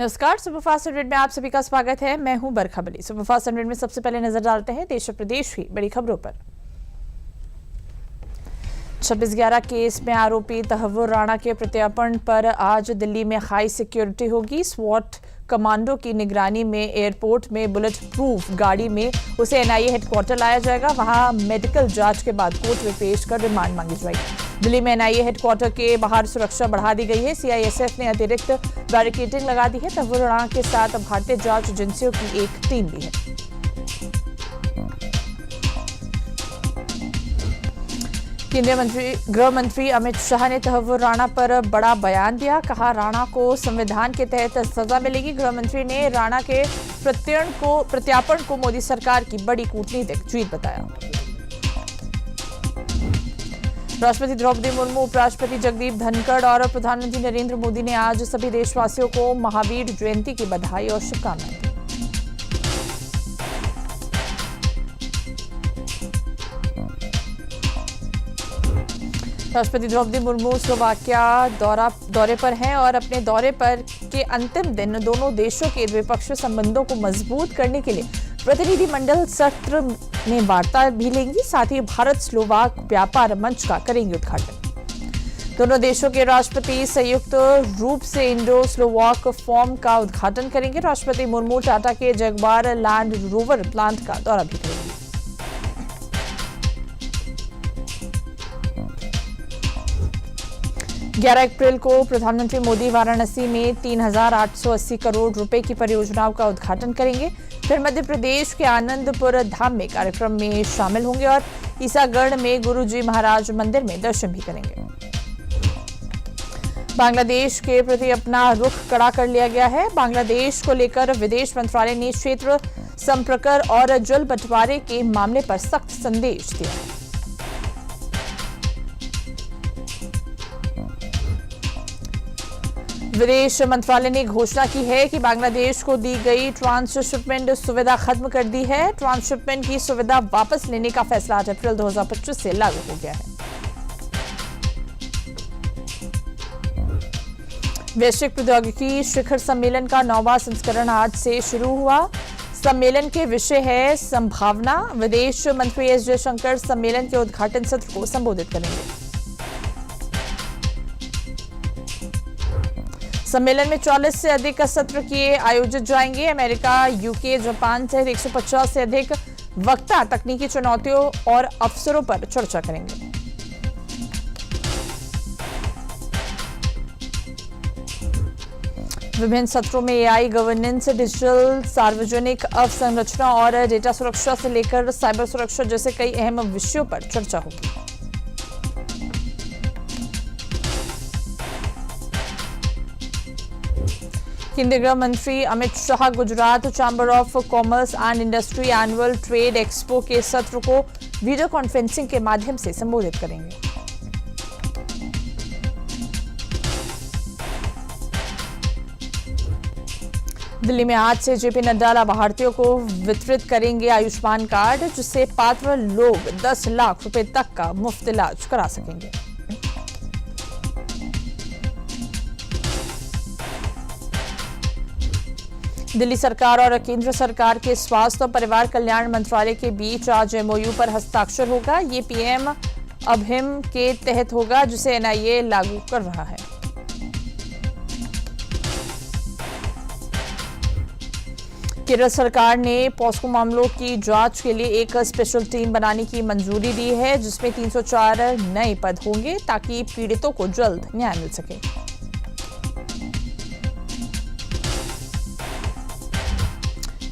नमस्कार, सुपरफास्ट 100 में आप सभी का स्वागत है। मैं हूं बरखा बली। सुपरफास्ट 100 में सबसे पहले नजर डालते हैं देश और प्रदेश की बड़ी खबरों पर। 26/11 केस में आरोपी तहव्वुर राणा के प्रत्यार्पण पर आज दिल्ली में हाई सिक्योरिटी होगी। स्वॉट कमांडो की निगरानी में एयरपोर्ट में बुलेट प्रूफ गाड़ी में उसे एनआईए हेडक्वार्टर लाया जाएगा। वहां मेडिकल जांच के बाद कोर्ट में पेश कर रिमांड मांगी जाएगी। दिल्ली में एनआईए हेडक्वार्टर के बाहर सुरक्षा बढ़ा दी गई है। सीआईएसएफ ने अतिरिक्त बैरिकेडिंग लगा दी है। तहव्वुर राणा के साथ भारतीय जांच एजेंसियों की एक टीम भी है। केंद्रीय गृह मंत्री अमित शाह ने तहव्वुर राणा पर बड़ा बयान दिया। कहा, राणा को संविधान के तहत सजा मिलेगी। गृह मंत्री ने राणा के प्रत्यार्पण को मोदी सरकार की बड़ी कूटनीतिक जीत बताया। राष्ट्रपति द्रौपदी मुर्मू, उपराष्ट्रपति जगदीप धनखड़ और प्रधानमंत्री नरेंद्र मोदी ने आज सभी देशवासियों को महावीर जयंती की बधाई और शुभकामनाएं दी। राष्ट्रपति द्रौपदी मुर्मू स्लोवाकिया दौरे पर हैं और अपने दौरे पर के अंतिम दिन दोनों देशों के द्विपक्षीय संबंधों को मजबूत करने के लिए प्रतिनिधिमंडल सत्र में वार्ता भी लेंगी। साथ ही भारत स्लोवाक व्यापार मंच का करेंगे उद्घाटन। दोनों देशों के राष्ट्रपति संयुक्त रूप से इंडो स्लोवाक फोरम का उद्घाटन करेंगे। राष्ट्रपति मुर्मू टाटा के जगुआर लैंड रोवर प्लांट का दौरा भी करेंगे। ग्यारह अप्रैल को प्रधानमंत्री मोदी वाराणसी में 3,880 करोड़ रुपए की परियोजनाओं का उद्घाटन करेंगे। फिर मध्य प्रदेश के आनंदपुर धाम में कार्यक्रम में शामिल होंगे और ईसागढ़ में गुरुजी महाराज मंदिर में दर्शन भी करेंगे। बांग्लादेश के प्रति अपना रुख कड़ा कर लिया गया है। बांग्लादेश को लेकर विदेश मंत्रालय ने क्षेत्र संपर्क और जल बंटवारे के मामले पर सख्त संदेश दिया है। विदेश मंत्रालय ने घोषणा की है कि बांग्लादेश को दी गई ट्रांसशिपमेंट सुविधा खत्म कर दी है। ट्रांसशिपमेंट की सुविधा वापस लेने का फैसला 8 अप्रैल 2025 से लागू हो गया है। वैश्विक प्रौद्योगिकी शिखर सम्मेलन का 9वां संस्करण आज से शुरू हुआ। सम्मेलन के विषय है संभावना। विदेश मंत्री एस जयशंकर सम्मेलन के उद्घाटन सत्र को संबोधित करेंगे। सम्मेलन में 40 से अधिक सत्र किए आयोजित जाएंगे। अमेरिका, यूके, जापान सहित 150 से अधिक वक्ता तकनीकी चुनौतियों और अवसरों पर चर्चा करेंगे। विभिन्न सत्रों में एआई गवर्नेंस, डिजिटल सार्वजनिक अवसंरचना और डेटा सुरक्षा से लेकर साइबर सुरक्षा जैसे कई अहम विषयों पर चर्चा होगी। केंद्रीय गृह मंत्री Amit Shah Gujarat chamber of commerce and industry annual trade expo के सत्र को वीडियो कॉन्फ्रेंसिंग के माध्यम से संबोधित करेंगे। दिल्ली में आज से जेपी नड्डा लाभार्थियों को वितरित करेंगे आयुष्मान कार्ड, जिससे पात्र लोग 10 लाख रुपए तक का मुफ्त इलाज करा सकेंगे। दिल्ली सरकार और केंद्र सरकार के स्वास्थ्य और परिवार कल्याण मंत्रालय के बीच आज एमओयू पर हस्ताक्षर होगा। ये पीएम अभियान के तहत होगा, जिसे एनआईए लागू कर रहा है। केरल सरकार ने पॉस्को मामलों की जांच के लिए एक स्पेशल टीम बनाने की मंजूरी दी है, जिसमें 304 नए पद होंगे ताकि पीड़ितों को जल्द न्याय मिल सके।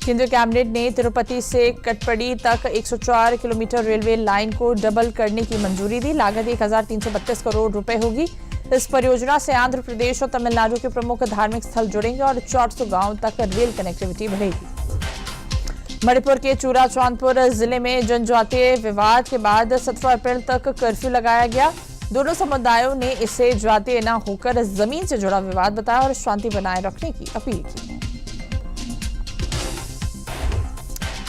केंद्रीय कैबिनेट ने तिरुपति से कटपड़ी तक 104 किलोमीटर रेलवे लाइन को डबल करने की मंजूरी दी। लागत 1,332 करोड़ रुपए होगी। इस परियोजना से आंध्र प्रदेश और तमिलनाडु के प्रमुख धार्मिक स्थल जुड़ेंगे और 400 गांवों तक रेल कनेक्टिविटी बढ़ेगी। मणिपुर के चूरा चांदपुर जिले में जनजातीय विवाद के बाद 17 अप्रैल तक कर्फ्यू लगाया गया। दोनों समुदायों ने इसे जातीय न होकर जमीन से जुड़ा विवाद बताया और शांति बनाए रखने की अपील की।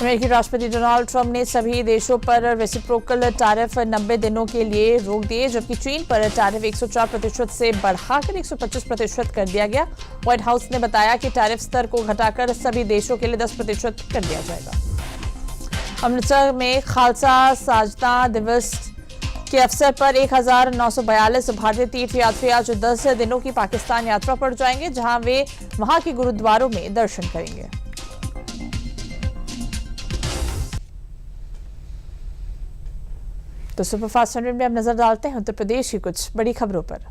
अमेरिकी राष्ट्रपति डोनाल्ड ट्रंप ने सभी देशों पर रेसिप्रोकल टैरिफ 90 दिनों के लिए रोक दिए, जबकि चीन पर टैरिफ 104% से बढ़ाकर 125% कर दिया गया। व्हाइट हाउस ने बताया कि टैरिफ स्तर को घटाकर सभी देशों के लिए 10% कर दिया जाएगा। अमृतसर में खालसा साजना दिवस के अवसर पर 1942 भारतीय तीर्थ यात्री आज 10 दिनों की पाकिस्तान यात्रा पर जाएंगे, जहां वे वहां के गुरुद्वारों में दर्शन करेंगे। तो सुपरफास्ट 100 में अब नजर डालते हैं उत्तर प्रदेश की कुछ बड़ी खबरों पर।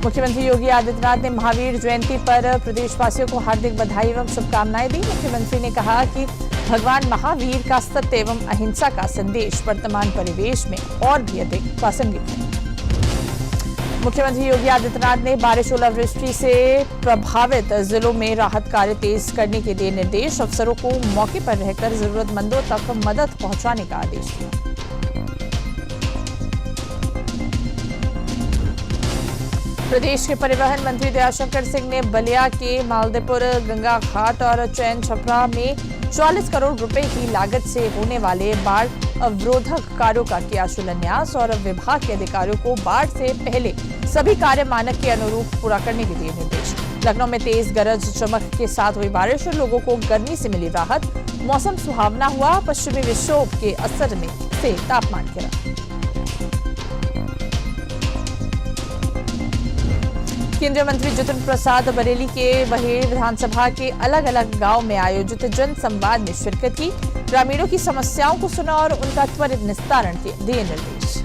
मुख्यमंत्री योगी आदित्यनाथ ने महावीर जयंती पर प्रदेशवासियों को हार्दिक बधाई एवं शुभकामनाएं दी। मुख्यमंत्री ने कहा कि भगवान महावीर का सत्य एवं अहिंसा का संदेश वर्तमान परिवेश में और भी अधिक प्रासंगिक है। मुख्यमंत्री योगी आदित्यनाथ ने बारिश ओलावृष्टि से प्रभावित जिलों में राहत कार्य तेज करने के दिए निर्देश। अफसरों को मौके पर रहकर जरूरतमंदों तक मदद पहुंचाने का आदेश दिया। प्रदेश के परिवहन मंत्री दयाशंकर सिंह ने बलिया के मालदेपुर गंगा घाट और चैन छपरा में 44 करोड़ रुपए की लागत से होने वाले बाढ़ अवरोधक कार्यों का किया शिलान्यास और विभाग के अधिकारियों को बाढ़ से पहले सभी कार्य मानक के अनुरूप पूरा करने के दिए निर्देश। लखनऊ में तेज गरज चमक के साथ हुई बारिश और लोगों को गर्मी से मिली राहत। मौसम सुहावना हुआ। पश्चिमी विक्षोभ के असर में से तापमान गिरा। केंद्रीय मंत्री जितिन प्रसाद बरेली के बहेड़ विधानसभा के अलग अलग गांव में आयोजित जन संवाद में शिरकत की। ग्रामीणों की समस्याओं को सुना और उनका त्वरित निस्तारण के दिए निर्देश।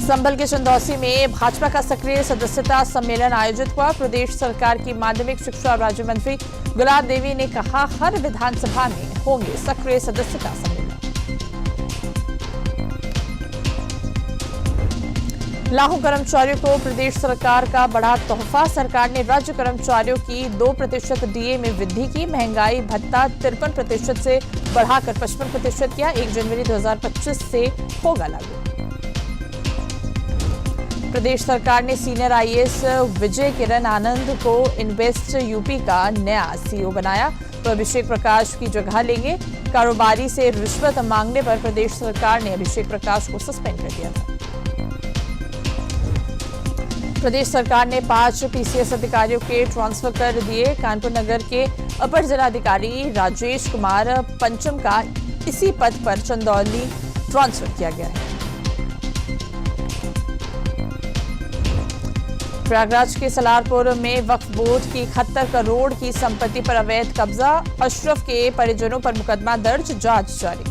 संभल के चंदौसी में भाजपा का सक्रिय सदस्यता सम्मेलन आयोजित हुआ। प्रदेश सरकार की माध्यमिक शिक्षा राज्य मंत्री गुलाब देवी ने कहा, हर विधानसभा में होंगे सक्रिय सदस्यता सम्मेलन। लाखों कर्मचारियों को प्रदेश सरकार का बड़ा तोहफा। सरकार ने राज्य कर्मचारियों की 2% डीए में वृद्धि की। महंगाई भत्ता 53% से बढ़ाकर 55% किया। 1 जनवरी 2025 से होगा लागू। प्रदेश सरकार ने सीनियर आईएएस विजय किरण आनंद को इन्वेस्ट यूपी का नया सीईओ बनाया। तो अभिषेक प्रकाश की जगह लेंगे। कारोबारी से रिश्वत मांगने पर प्रदेश सरकार ने अभिषेक प्रकाश को सस्पेंड कर दिया था। प्रदेश सरकार ने 5 पीसीएस अधिकारियों के ट्रांसफर कर दिए। कानपुर नगर के अपर जिलाधिकारी राजेश कुमार पंचम का इसी पद पर चंदौली ट्रांसफर किया गया है। प्रयागराज के सलारपुर में वक्फ बोर्ड की 71 करोड़ की संपत्ति पर अवैध कब्जा। अशरफ के परिजनों पर मुकदमा दर्ज, जांच जारी।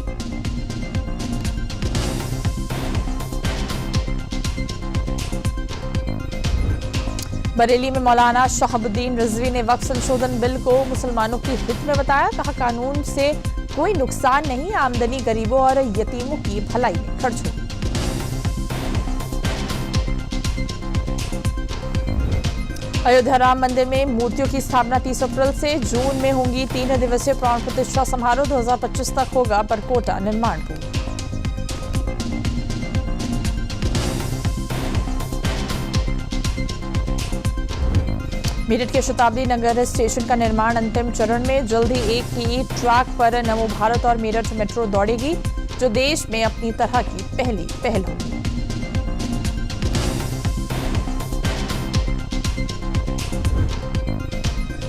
बरेली में मौलाना शहाबुद्दीन रिजवी ने वक्फ संशोधन बिल को मुसलमानों की हित में बताया। कहा, कानून से कोई नुकसान नहीं, आमदनी गरीबों और यतीमों की भलाई में खर्च होगी। अयोध्या राम मंदिर में मूर्तियों की स्थापना 30 अप्रैल से जून में होंगी। 3 दिवसीय प्राण प्रतिष्ठा समारोह 2025 तक होगा परकोटा निर्माण पूर्ण। मेरठ के शताब्दी नगर स्टेशन का निर्माण अंतिम चरण में। जल्द ही एक ही ट्रैक पर नमो भारत और मेरठ मेट्रो दौड़ेगी, जो देश में अपनी तरह की पहली पहल होगी।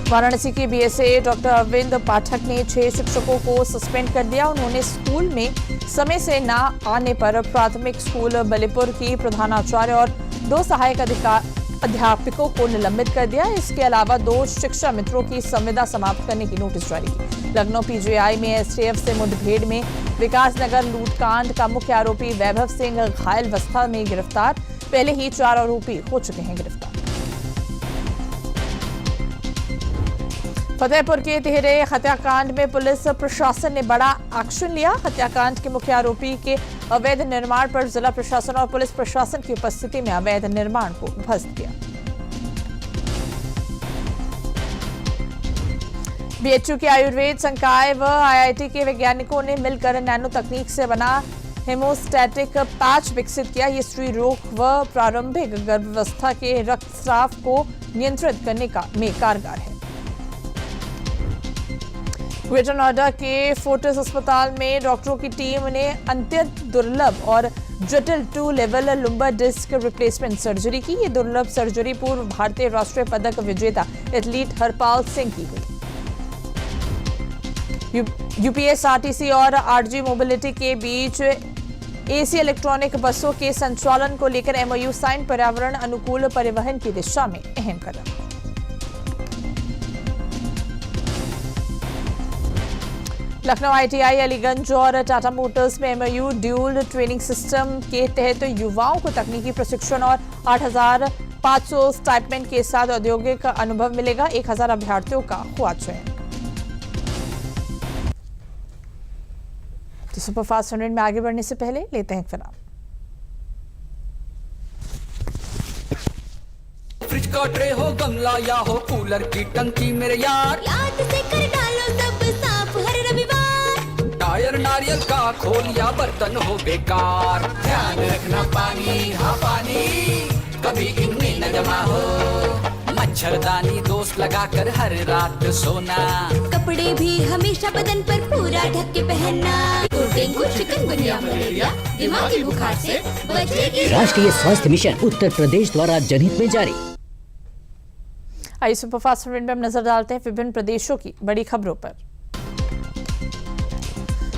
वाराणसी के बीएसए डॉक्टर अरविंद पाठक ने 6 शिक्षकों को सस्पेंड कर दिया। उन्होंने स्कूल में समय से न आने पर प्राथमिक स्कूल बलीपुर की प्रधानाचार्य और 2 सहायक अध्यापकों को निलंबित कर दिया। इसके अलावा 2 शिक्षा मित्रों की संविदा समाप्त करने की नोटिस जारी की। लखनऊ पीजीआई में एसटीएफ से मुठभेड़ में विकासनगर लूटकांड का मुख्य आरोपी वैभव सिंह घायल अवस्था में गिरफ्तार। पहले ही 4 आरोपी हो चुके हैं गिरफ्तार। फतेहपुर के तिहरे हत्याकांड में पुलिस प्रशासन ने बड़ा एक्शन लिया। हत्याकांड के मुख्य आरोपी के अवैध निर्माण पर जिला प्रशासन और पुलिस प्रशासन की उपस्थिति में अवैध निर्माण को ध्वस्त किया। बीएचयू के आयुर्वेद संकाय व आईआईटी के वैज्ञानिकों ने मिलकर नैनो तकनीक से बना हेमोस्टैटिक पैच विकसित किया। ये स्त्री रोग व प्रारंभिक गर्भावस्था के रक्तस्राव को नियंत्रित करने में कारगर है। ग्रेटर नोएडा के फोर्टिस अस्पताल में डॉक्टरों की टीम ने अत्यंत दुर्लभ और जटिल 2 level lumbar disc replacement surgery की। ये दुर्लभ सर्जरी पूर्व भारतीय राष्ट्रीय पदक विजेता एथलीट हरपाल सिंह की हुई। यूपीएसआरटीसी और आरजी मोबिलिटी के बीच एसी इलेक्ट्रॉनिक बसों के संचालन को लेकर एमओयू साइन। पर्यावरण अनुकूल परिवहन की दिशा में अहम कदम। लखनऊ आईटीआई, अलीगंज और टाटा मोटर्स में एमओयू ड्यूल ट्रेनिंग सिस्टम के तहत युवाओं को तकनीकी प्रशिक्षण और 8,500 स्टाइपेंड के साथ औद्योगिक अनुभव मिलेगा। 1,000 अभ्यर्थियों का हुआ चयन। तो सुपरफास्ट 100 में आगे बढ़ने से पहले लेते हैं फिलहाल। फ्रिज का ट्रे हो, गमला या हो कूलर की टंकी, मेरे यार याद से कर डालो सब साफ हर रविवार। टायर नारियल का खोल या बर्तन हो बेकार, ध्यान रखना पानी, हाँ पानी कभी इनमें न जमा हो। मच्छरदानी दोस्त लगाकर हर रात सोना। कपड़े भी हमेशा बदन पर पूरा ढक के पहनना। तो डेंगू, चिकनगुनिया, मलेरिया, दिमागी बुखार से बचेगी। राष्ट्रीय स्वास्थ्य मिशन उत्तर प्रदेश द्वारा जनहित में जारी। आइए सुपरफास्ट 100 में हम नजर डालते हैं विभिन्न प्रदेशों की बड़ी खबरों पर।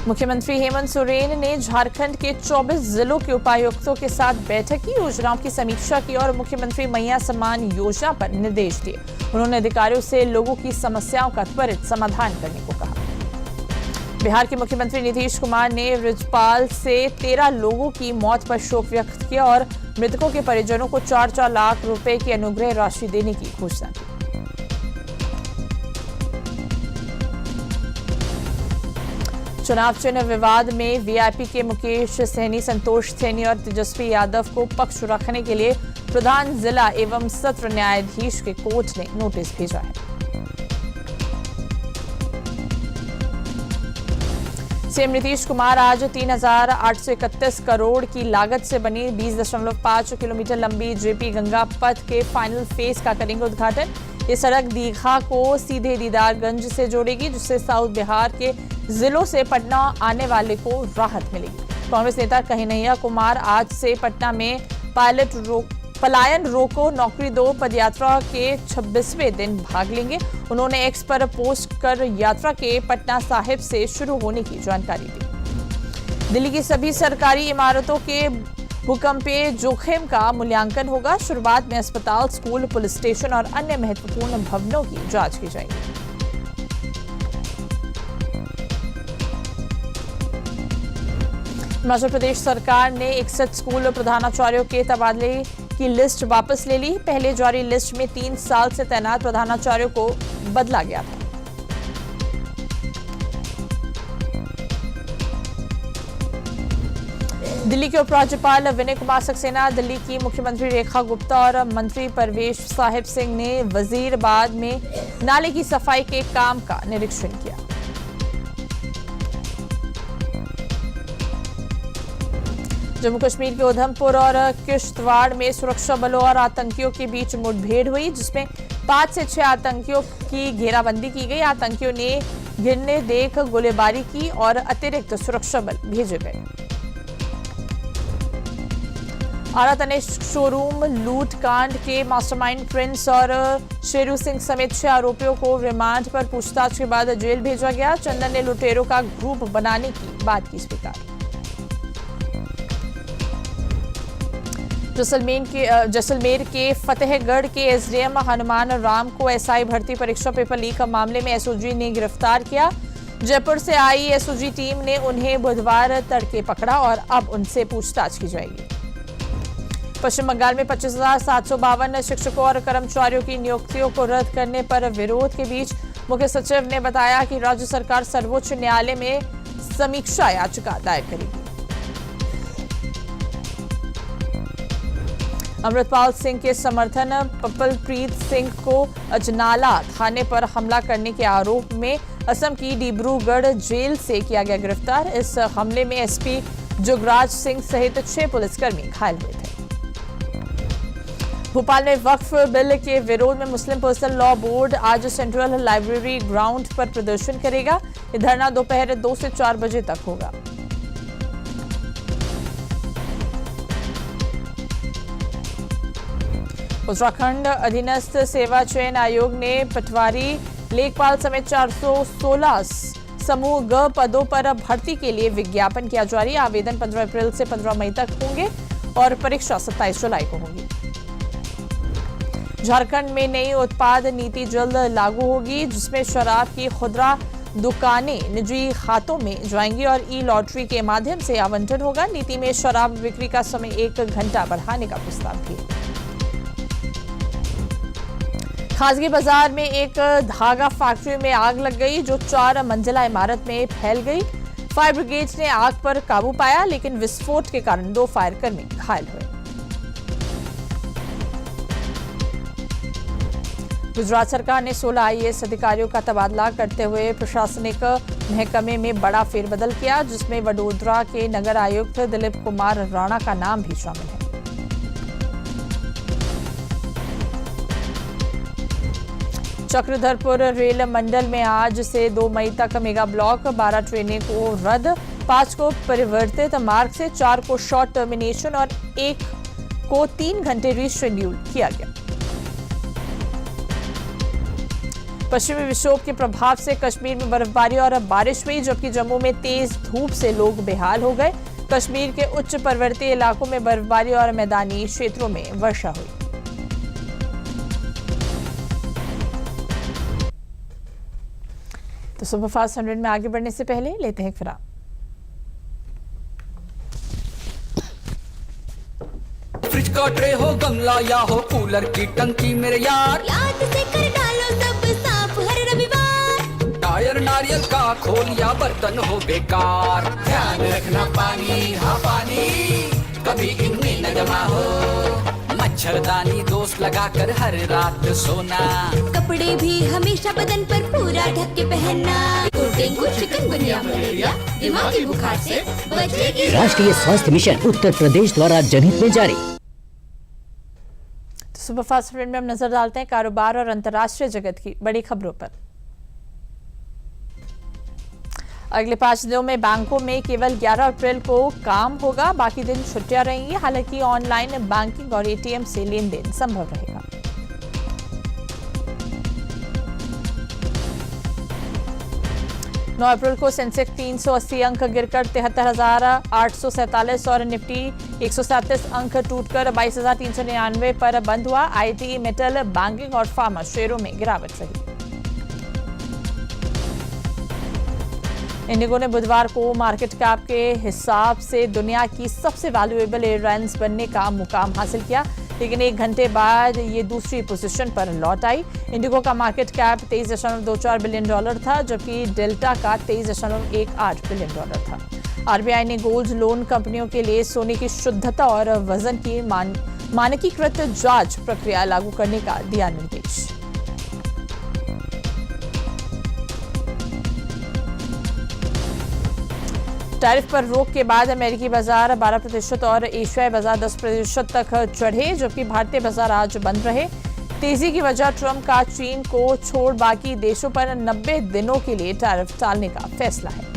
मुख्यमंत्री हेमंत सोरेन ने झारखंड के 24 जिलों के उपायुक्तों के साथ बैठक की, योजनाओं की समीक्षा की और मुख्यमंत्री मैया सम्मान योजना पर निर्देश दिए। उन्होंने अधिकारियों से लोगों की समस्याओं का त्वरित समाधान करने को कहा। बिहार के मुख्यमंत्री नीतीश कुमार ने राज्यपाल से 13 लोगों की मौत पर शोक व्यक्त किया और मृतकों के परिजनों को 4-4 लाख रुपए की अनुग्रह राशि देने की घोषणा की। चुनाव चिन्ह विवाद में वीआईपी के मुकेश सैनी, संतोष सैनी और तेजस्वी यादव को पक्ष रखने के लिए प्रधान जिला एवं सत्र न्यायाधीश के कोर्ट ने नोटिस भेजा है। सीएम नीतीश कुमार आज 3,831 करोड़ की लागत से बनी 20.5 किलोमीटर लंबी जेपी गंगा पथ के फाइनल फेज का करेंगे उद्घाटन। ये सड़क दीघा को सीधे दीदारगंज से जोड़ेगी, जिससे साउथ बिहार के जिलों से पटना आने वाले को राहत मिलेगी। कांग्रेस नेता कन्हैया कुमार आज से पटना में पलायन रोको नौकरी दो पदयात्रा के 26वें दिन भाग लेंगे। उन्होंने एक्स पर पोस्ट कर यात्रा के पटना साहिब से शुरू होने की जानकारी दी। दिल्ली की सभी सरकारी इमारतों के भूकंपीय जोखिम का मूल्यांकन होगा। शुरुआत में अस्पताल, स्कूल, पुलिस स्टेशन और अन्य महत्वपूर्ण भवनों की जांच की जाएगी। हिमाचल प्रदेश सरकार ने 61 स्कूल प्रधानाचार्यों के तबादले की लिस्ट वापस ले ली। पहले जारी लिस्ट में 3 साल से तैनात प्रधानाचार्यों को बदला गया था। दिल्ली के उपराज्यपाल विनय कुमार सक्सेना, दिल्ली की मुख्यमंत्री रेखा गुप्ता और मंत्री परवेश साहिब सिंह ने वजीराबाद में नाले की सफाई के काम का निरीक्षण किया। जम्मू कश्मीर के उधमपुर और किश्तवाड़ में सुरक्षा बलों और आतंकियों के बीच मुठभेड़ हुई, जिसमें 5 से 6 आतंकियों की घेराबंदी की गई। आतंकियों ने घिरने देख गोलीबारी की और अतिरिक्त सुरक्षा बल भेजे गए। आरा तनिष्क शोरूम लूट कांड के मास्टरमाइंड प्रिंस और शेरू सिंह समेत 6 आरोपियों को रिमांड पर पूछताछ के बाद जेल भेजा गया। चंदन ने लुटेरों का ग्रुप बनाने की बात की स्वीकार। जैसलमेर के फतेहगढ़ के एसडीएम हनुमान राम को एसआई भर्ती परीक्षा पेपर लीक मामले में एसओजी ने गिरफ्तार किया। जयपुर से आई एसओजी टीम ने उन्हें बुधवार तड़के पकड़ा और अब उनसे पूछताछ की जाएगी। पश्चिम बंगाल में 25,752 शिक्षकों और कर्मचारियों की नियुक्तियों को रद्द करने पर विरोध के बीच मुख्य सचिव ने बताया कि राज्य सरकार सर्वोच्च न्यायालय में समीक्षा याचिका दायर करेगी। अमृतपाल सिंह के समर्थन पप्पलप्रीत सिंह को अजनाला थाने पर हमला करने के आरोप में असम की डिब्रूगढ़ जेल से किया गया गिरफ्तार। इस हमले में एसपी जुगराज सिंह सहित 6 पुलिसकर्मी घायल हुए थे। भोपाल में वक्फ बिल के विरोध में मुस्लिम पर्सनल लॉ बोर्ड आज सेंट्रल लाइब्रेरी ग्राउंड पर प्रदर्शन करेगा। यह धरना दोपहर 2 से 4 बजे तक होगा। उत्तराखंड अधीनस्थ सेवा चयन आयोग ने पटवारी, लेखपाल समेत 416 समूह ग पदों पर भर्ती के लिए विज्ञापन किया जारी। आवेदन 15 अप्रैल से 15 मई तक होंगे और परीक्षा 27 जुलाई को होगी। झारखंड में नई उत्पाद नीति जल्द लागू होगी, जिसमें शराब की खुदरा दुकानें निजी खातों में जाएंगी और ई लॉटरी के माध्यम से आवंटन होगा। नीति में शराब बिक्री का समय 1 घंटा बढ़ाने का प्रस्ताव भी है। खासगी बाजार में एक धागा फैक्ट्री में आग लग गई, जो 4 मंजिला इमारत में फैल गई। फायर ब्रिगेड ने आग पर काबू पाया, लेकिन विस्फोट के कारण 2 फायरकर्मी घायल हुए। गुजरात सरकार ने 16 आईएएस अधिकारियों का तबादला करते हुए प्रशासनिक महकमे में बड़ा फेरबदल किया, जिसमें वडोदरा के नगर आयुक्त दिलीप कुमार राणा का नाम भी शामिल है। चक्रधरपुर रेल मंडल में आज से 2 मई तक मेगा ब्लॉक, 12 ट्रेनें को रद्द, 5 को परिवर्तित मार्ग से, 4 को शॉर्ट टर्मिनेशन और 1 को 3 घंटे रीशेड्यूल किया गया। पश्चिमी विक्षोभ के प्रभाव से कश्मीर में बर्फबारी और बारिश हुई, जबकि जम्मू में तेज धूप से लोग बेहाल हो गए। कश्मीर के उच्च पर्वतीय इलाकों में बर्फबारी और मैदानी क्षेत्रों में वर्षा हुई। तो सुपरफास्ट 100 में आगे बढ़ने से पहले लेते हैं फिर फ्रिज का ट्रे हो, गमला या हो कूलर की टंकी, मेरे यार याद से कर डालो सब साफ हर रविवार। टायर नारियल का खोल या बर्तन हो बेकार, ध्यान रखना पानी, हाँ पानी कभी इनमें न जमा हो। मच्छरदानी दोस्त लगाकर हर रात सोना, कपड़े भी हमेशा बदन पर पूरा ढक के पहनना। डेंगू, चिकनगुनिया, मलेरिया, दिमागी बुखार से बचेगी। राष्ट्रीय स्वास्थ्य मिशन उत्तर प्रदेश द्वारा जनहित में जारी। सुपरफास्ट ट्रेंड में हम नजर डालते हैं कारोबार और अंतर्राष्ट्रीय जगत की बड़ी खबरों पर। अगले 5 दिनों में बैंकों में केवल 11 अप्रैल को काम होगा, बाकी दिन छुट्टियां रहेंगी। हालांकि ऑनलाइन बैंकिंग और एटीएम से लेन देन संभव रहेगा। नौ अप्रैल को सेंसेक्स 380 अंक गिरकर 73,847 और निफ्टी 137 अंक टूटकर 22,399 पर बंद हुआ। आईटी, मेटल, बैंकिंग और फार्मा शेयरों में गिरावट रही। इंडिगो ने बुधवार को मार्केट कैप के हिसाब से दुनिया की सबसे वैल्यूएबल एयरलाइंस बनने का मुकाम हासिल किया, लेकिन 1 घंटे बाद ये दूसरी पोजीशन पर लौट आई। इंडिगो का मार्केट कैप $23.24 बिलियन था, जबकि डेल्टा का $23.18 बिलियन था। आरबीआई ने गोल्ड लोन कंपनियों के लिए सोने की शुद्धता और वजन की मानकीकृत जांच प्रक्रिया लागू करने का दिया निर्देश। टैरिफ पर रोक के बाद अमेरिकी बाजार 12% और एशियाई बाजार 10% तक चढ़े, जबकि भारतीय बाजार आज बंद रहे। तेजी की वजह ट्रंप का चीन को छोड़ बाकी देशों पर 90 दिनों के लिए टैरिफ टालने का फैसला है।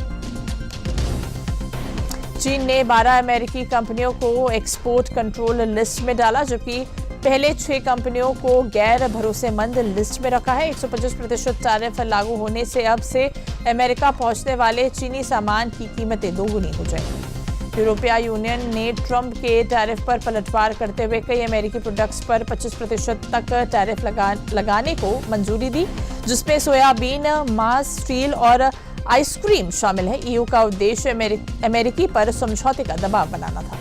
चीन ने 12 अमेरिकी कंपनियों को एक्सपोर्ट कंट्रोल लिस्ट में डाला, जबकि पहले 6 कंपनियों को गैर भरोसेमंद लिस्ट में रखा है। 125% टैरिफ लागू होने से अब से अमेरिका पहुंचने वाले चीनी सामान की कीमतें दोगुनी हो जाएंगी। यूरोपीय यूनियन ने ट्रंप के टैरिफ पर पलटवार करते हुए कई अमेरिकी प्रोडक्ट्स पर 25% तक टैरिफ लगाने को मंजूरी दी, जिसमें सोयाबीन, मांस, स्टील और आइसक्रीम शामिल है। ईयू का उद्देश्य अमेरिकी पर समझौते का दबाव बनाना था।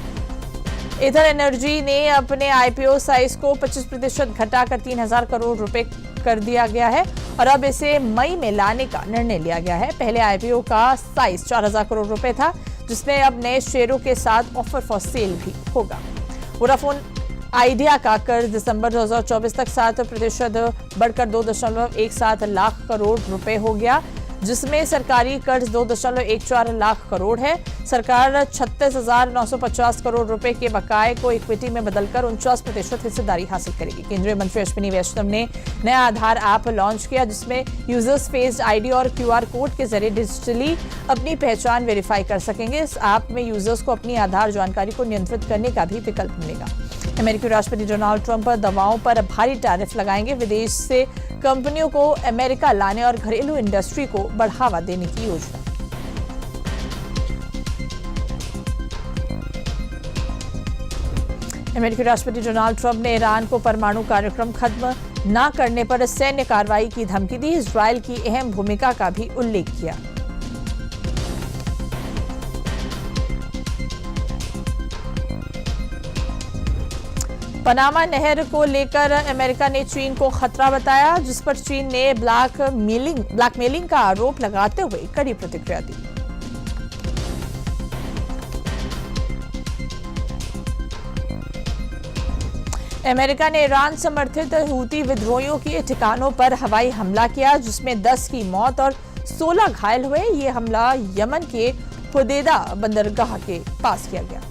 इधर एनर्जी ने अपने आईपीओ साइज को 25% घटाकर 3,000 करोड़ रुपए कर दिया गया है और अब इसे मई में लाने का निर्णय लिया गया है। पहले आईपीओ का साइज 4,000 करोड़ रुपए था, जिसमें अब नए शेयरों के साथ ऑफर फॉर सेल भी होगा। वोडाफोन आइडिया का कर्ज दिसंबर 2024 तक 7% बढ़कर 2.17 लाख करोड़ रुपए हो गया। जिसमें सरकारी कर्ज 2.14 लाख करोड़ है। सरकार 36,950 करोड़ रुपए के बकाये को इक्विटी में बदलकर 49% हिस्सेदारी हासिल करेगी। केंद्रीय मंत्री अश्विनी वैष्णव ने नया आधार ऐप लॉन्च किया, जिसमें यूजर्स फेस्ड आईडी और क्यूआर कोड के जरिए डिजिटली अपनी पहचान वेरीफाई कर सकेंगे। इस ऐप में यूजर्स को अपनी आधार जानकारी को नियंत्रित करने का भी विकल्प मिलेगा। अमेरिकी राष्ट्रपति डोनाल्ड ट्रंप दवाओं पर भारी टैरिफ लगाएंगे। विदेश से कंपनियों को अमेरिका लाने और घरेलू इंडस्ट्री को बढ़ावा देने की योजना। अमेरिकी राष्ट्रपति डोनाल्ड ट्रंप ने ईरान को परमाणु कार्यक्रम खत्म न करने पर सैन्य कार्रवाई की धमकी दी। इजरायल की अहम भूमिका का भी उल्लेख किया। पनामा नहर को लेकर अमेरिका ने चीन को खतरा बताया, जिस पर चीन ने ब्लैकमेलिंग का आरोप लगाते हुए कड़ी प्रतिक्रिया दी। अमेरिका ने ईरान समर्थित हूती विद्रोहियों के ठिकानों पर हवाई हमला किया, जिसमें 10 की मौत और 16 घायल हुए। ये हमला यमन के हुदैदा बंदरगाह के पास किया गया।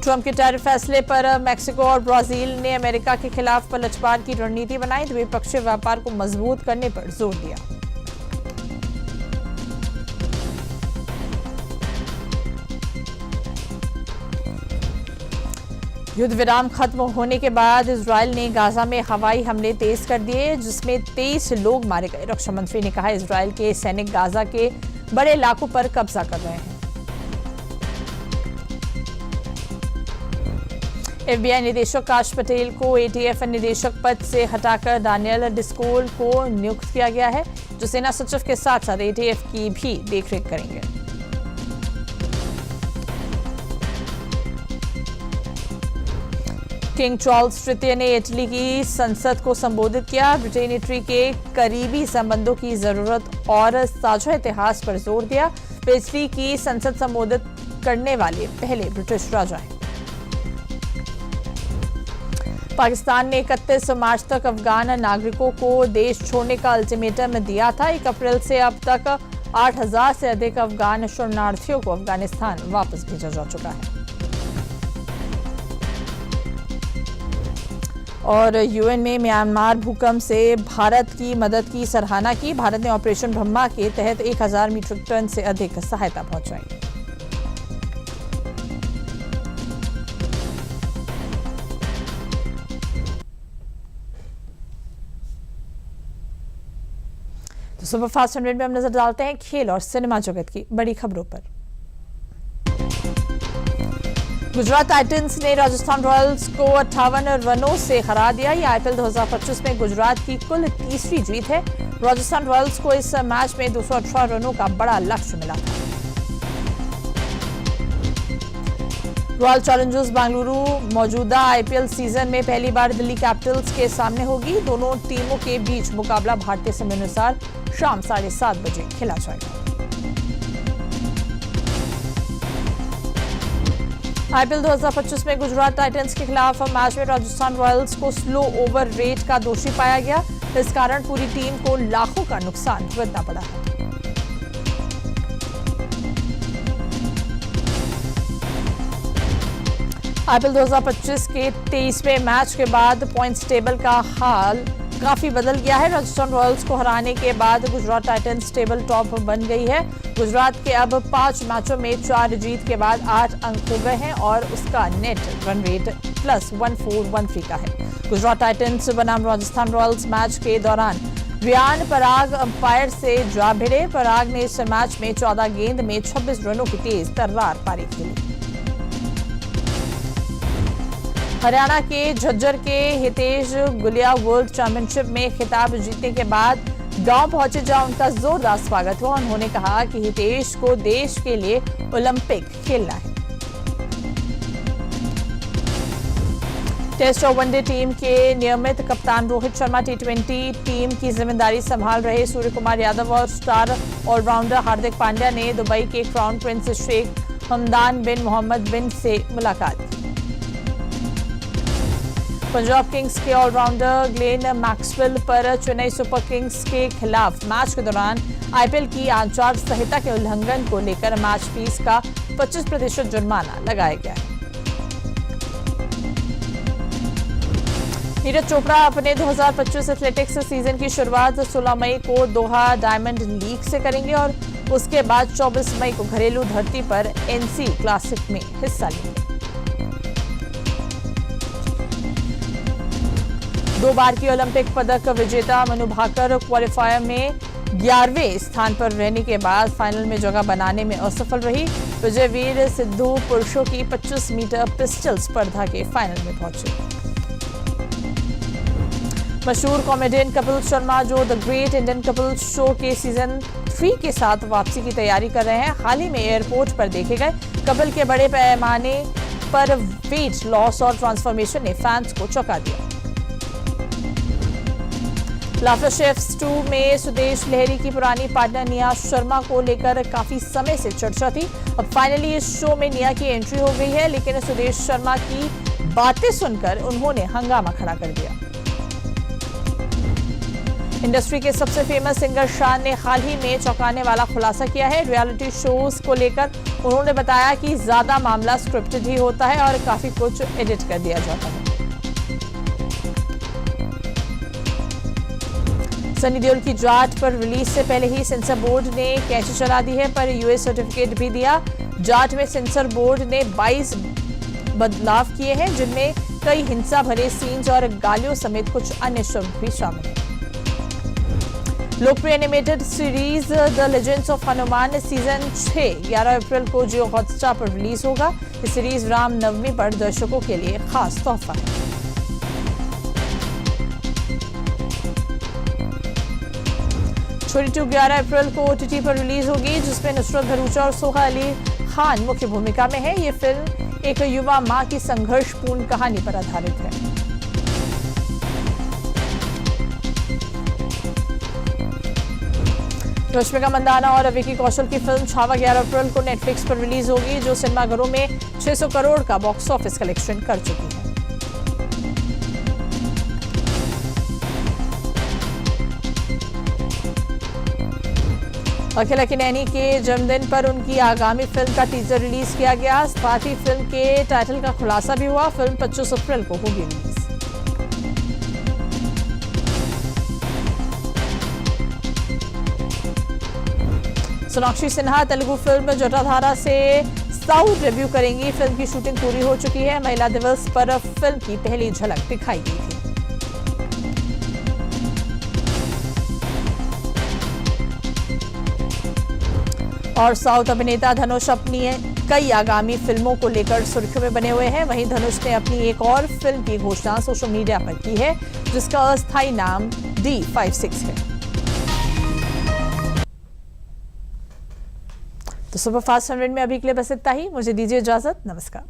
ट्रंप के टैरिफ फैसले पर मेक्सिको और ब्राजील ने अमेरिका के खिलाफ पलटवार की रणनीति बनाई। द्विपक्षीय व्यापार को मजबूत करने पर जोर दिया। युद्ध विराम खत्म होने के बाद इजरायल ने गाजा में हवाई हमले तेज कर दिए, जिसमें 23 लोग मारे गए। रक्षा मंत्री ने कहा, इजरायल के सैनिक गाजा के बड़े इलाकों पर कब्जा कर रहे हैं। एफबीआई निदेशक काश पटेल को एटीएफ निदेशक पद से हटाकर डैनियल डिस्कोल को नियुक्त किया गया है, जो सेना सचिव के साथ साथ एटीएफ की भी देखरेख करेंगे। किंग चार्ल्स तृतीय ने इटली की संसद को संबोधित किया। ब्रिटेन इटली के करीबी संबंधों की जरूरत और साझा इतिहास पर जोर दिया। वे इटली की संसद संबोधित करने वाले पहले ब्रिटिश राजा हैं। पाकिस्तान ने 31 मार्च तक अफगान नागरिकों को देश छोड़ने का अल्टीमेटम दिया था। 1 अप्रैल से अब तक 8,000 से अधिक अफगान शरणार्थियों को अफगानिस्तान वापस भेजा जा चुका है। और यूएन में म्यांमार भूकंप से भारत की मदद की सराहना की। भारत ने ऑपरेशन ब्रह्मा के तहत 1000 मीट्रिक टन से अधिक सहायता पहुंचाई। तो सुपरफास्ट 100 में हम नजर डालते हैं खेल और सिनेमा जगत की बड़ी खबरों पर। गुजरात टाइटंस ने राजस्थान रॉयल्स को 58 रनों से हरा दिया। यह आईपीएल 2025 में गुजरात की कुल तीसरी जीत है। राजस्थान रॉयल्स को इस मैच में 218 रनों का बड़ा लक्ष्य मिला था। रॉयल चैलेंजर्स बेंगलुरु मौजूदा आईपीएल सीजन में पहली बार दिल्ली कैपिटल्स के सामने होगी। दोनों टीमों के बीच मुकाबला भारतीय समय अनुसार शाम 7:30 बजे खेला जाएगा। आईपीएल 2025 में गुजरात टाइटंस के खिलाफ मैच में राजस्थान रॉयल्स को स्लो ओवर रेट का दोषी पाया गया। इस कारण पूरी टीम को लाखों का नुकसान भुगतना पड़ा है। आईपीएल 2025 के 23वें मैच के बाद पॉइंट्स टेबल का हाल काफी बदल गया है। राजस्थान रॉयल्स को हराने के बाद गुजरात टाइटंस टेबल टॉप बन गई है। गुजरात के अब 5 मैचों में 4 जीत के बाद 8 अंक हो गए हैं और उसका नेट रन रेट +1413 का है। गुजरात टाइटंस बनाम राजस्थान रॉयल्स मैच के दौरान रियान पराग अंपायर से जा भिड़े। पराग ने इस मैच में 14 गेंद में 26 रनों की तेज तर्रार पारी खेली। हरियाणा के झज्जर के हितेश गुलिया वर्ल्ड चैंपियनशिप में खिताब जीतने के बाद गांव पहुंचे, जहां उनका जोरदार स्वागत हुआ। उन्होंने कहा कि हितेश को देश के लिए ओलंपिक खेलना है। टेस्ट और वनडे टीम के नियमित कप्तान रोहित शर्मा टी20 टीम की जिम्मेदारी संभाल रहे। सूर्य कुमार यादव और स्टार ऑलराउंडर हार्दिक पांड्या ने दुबई के क्राउन प्रिंस शेख हमदान बिन मोहम्मद बिन से मुलाकात की। पंजाब किंग्स के ऑलराउंडर ग्लेन मैक्सवेल पर चेन्नई सुपर किंग्स के खिलाफ मैच के दौरान आईपीएल की आचार संहिता के उल्लंघन को लेकर मैच फीस का 25% जुर्माना लगाया गया है। नीरज चोपड़ा अपने 2025 एथलेटिक्स सीजन की शुरुआत 16 मई को दोहा डायमंड लीग से करेंगे और उसके बाद 24 मई को घरेलू धरती पर एनसी क्लासिक में हिस्सा लेंगे। 2 बार की ओलंपिक पदक विजेता मनु भाकर क्वालिफायर में 11वें स्थान पर रहने के बाद फाइनल में जगह बनाने में असफल रही। विजयवीर सिद्धू पुरुषों की 25 मीटर पिस्टल स्पर्धा के फाइनल में पहुंचे। मशहूर कॉमेडियन कपिल शर्मा जो the great Indian Kapil show के सीजन 3 के साथ वापसी की तैयारी कर रहे हैं। हाल ही में एयरपोर्ट पर देखे गए कपिल के बड़े पैमाने पर वेट लॉस और ट्रांसफॉर्मेशन ने फैंस को चौंका दिया। लाफ्टर शेफ्स 2 में सुदेश लहरी की पुरानी पार्टनर निया शर्मा को लेकर काफी समय से चर्चा थी। अब फाइनली इस शो में निया की एंट्री हो गई है, लेकिन सुदेश शर्मा की बातें सुनकर उन्होंने हंगामा खड़ा कर दिया। इंडस्ट्री के सबसे फेमस सिंगर शान ने हाल ही में चौंकाने वाला खुलासा किया है। रियलिटी शोज को लेकर उन्होंने बताया कि ज्यादा मामला स्क्रिप्टेड ही होता है और काफी कुछ एडिट कर दिया जाता है। सनी देओल की जाट पर रिलीज से पहले ही सेंसर बोर्ड ने कैंची चला दी है, पर यूएस सर्टिफिकेट भी दिया। जाट में सेंसर बोर्ड ने 22 बदलाव किए हैं, जिनमें कई हिंसा भरे सीन्स और गालियों समेत कुछ अन्य शब्द भी शामिल हैं। लोकप्रिय animated series the legends of Hanuman season 6 11 अप्रैल को जियो हॉटस्टार पर रिलीज होगा। इस सीरीज रामनवमी पर दर्शकों के लिए खास तोहफा है। छोरी 2 11 अप्रैल को ओटीटी पर रिलीज होगी, जिसमें नुसरत भरूचा और सोहा अली खान मुख्य भूमिका में है। ये फिल्म एक युवा मां की संघर्षपूर्ण कहानी पर आधारित है। रश्मिका मंदाना और विकी कौशल की फिल्म छावा 11 अप्रैल को नेटफ्लिक्स पर रिलीज होगी, जो सिनेमाघरों में 600 करोड़ का बॉक्स ऑफिस कलेक्शन कर चुकी है। अखिल अक्किनेनी के जन्मदिन पर उनकी आगामी फिल्म का टीजर रिलीज किया गया। साथ ही फिल्म के टाइटल का खुलासा भी हुआ। फिल्म 25 अप्रैल को होगी रिलीज। सोनाक्षी सिन्हा तेलुगु फिल्म जटाधारा से साउथ रिव्यू करेंगी। फिल्म की शूटिंग पूरी हो चुकी है। महिला दिवस पर फिल्म की पहली झलक दिखाई दी थी। और साउथ अभिनेता धनुष अपनी कई आगामी फिल्मों को लेकर सुर्खियों में बने हुए हैं। वहीं धनुष ने अपनी एक और फिल्म की घोषणा सोशल मीडिया पर की है, जिसका अस्थायी नाम D56 है। तो सुपरफास्ट 100 में अभी के लिए बस इतना ही। मुझे दीजिए इजाजत। नमस्कार।